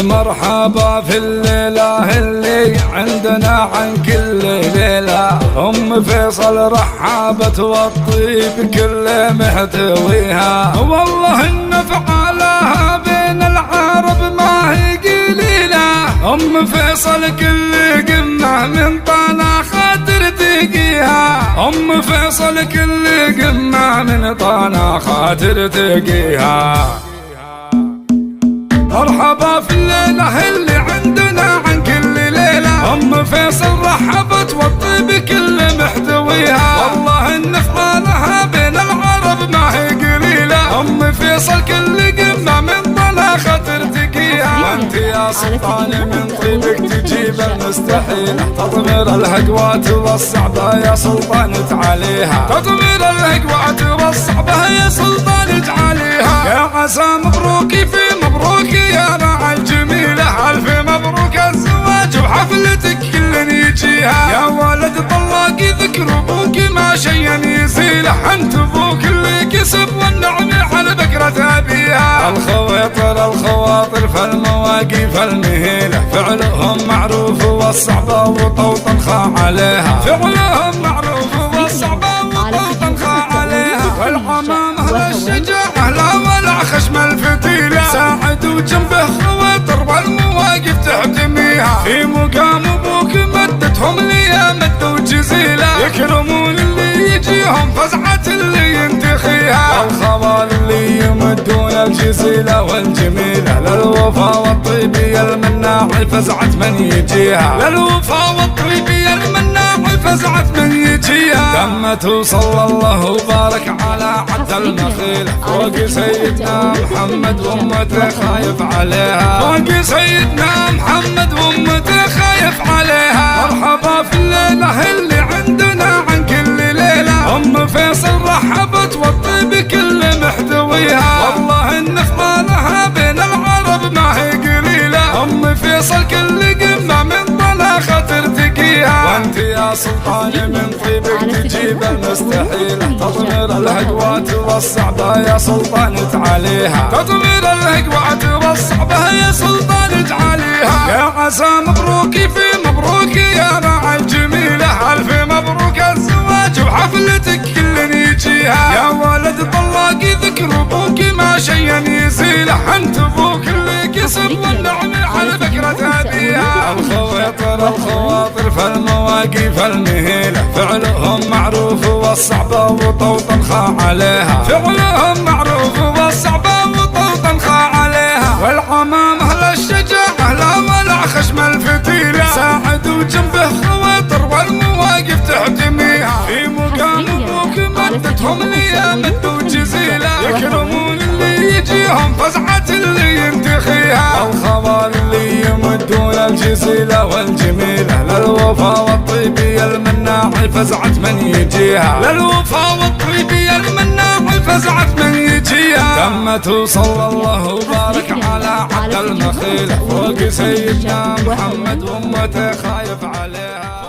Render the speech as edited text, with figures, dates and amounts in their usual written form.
مرحبا في الليلة اللي عندنا عن كل ليلة. أم فيصل رحابة والطيب كل محتويها، والله إن فعالها بين العرب ما هي قليلة. أم فيصل كل قمة من طنا خاطر تقيها، أم فيصل كل قمة من طنا خاطر تقيها. مرحبا في الليلة اللي عندنا عن كل ليلة، أم فيصل رحبت والطيب كل محتويها، والله إن فعالها بين العرب ما هي قليلة. أم فيصل كل قمة من طنا خاطر تقيها، وانت يا سلطان من طيبك تجيب المستحيل. تطمير الهقوات والصعبة يا سلطان تعاليها، تطمير الهقوات والصعبة يا سلطان تعاليها. يا عسى مبروكي في مبروك يا مع الجميلة، ألف مبروك الزواج وحفلتك كل يجيها. يا ولد طلاقي ذكر أبوك ما شيء يزيله، أنت أبوك اللي كسب والنعمة على بكرة أبيها. الخواطر فالمواقف المهيلة، فعلهم معروف والصعبة وطوطن خا عليها، فعلهم معروف والصعبة وطوطن خا عليها. والعمامة للشجاعة لا ولا خشم الفتيلة، ساعد وجنبه خواطر والمواقف تحتميها. في مقام ابوك مدتهم لي مد وجزيلة، يكرمون اللي يجيهم فزعة اللي ينتخيها. الخوال اللي يمدون الجزيلة والجميلة، للوفا والطيبية المناع فزعة من يجيها، للوفا والطيبية المناع فزعة من يجيها. تمت صلى الله وبارك على عبد المخيل، فوق سيدنا محمد وامته خايف عليها، فوق سيدنا محمد وامته خايف عليها. مرحبا في الليلة اللي عندنا عن كل ليلة، أم فيصل رحبت والطيب كل محتويها، والله إن فعالها بين العرب ما هي قليلة. أم فيصل كل قمة من طنا خاطر تقيها، وانت يا سلطان من طيبك تجيب المستحيل. تطمير الهقوات والصعبة يا سلطان تعاليها، تطمير الهقوات والصعبة يا سلطان تعاليها. يا عسى مبروكي في مبروك يا مع الجميلة، ألف مبروك الزواج وحفلتك كل يجيها. يا ولد طلاقي ذكر أبوك ما شيء يزيله، أنت أبوك اللي كسب والنعمة على بكرة أبيها. الخواطر فالمواقف المهيلة، فعلهم معروف والصعبة وطوطن خا عليها، فعلهم معروف والصعبة وطوطن خا عليها. والعمامة للشجاعة لا ولا خشم الفتيلة، ساعد وجنبه خواطر والمواقف تحتميها. في مقام ابوك مدتهم لي مد وجزيلة، يكرمون اللي يجيهم فزعة اللي ينتخيها. الخوال اللي يمدون الجزيلة والجميلة، للوفا والطيبية المناع فزعة من يجيها، للوفا والطيبية المناع فزعة من يجيها. تمت صلى الله وبارك على عبد المخيل، فوق سيدنا محمد وامته خايف عليها.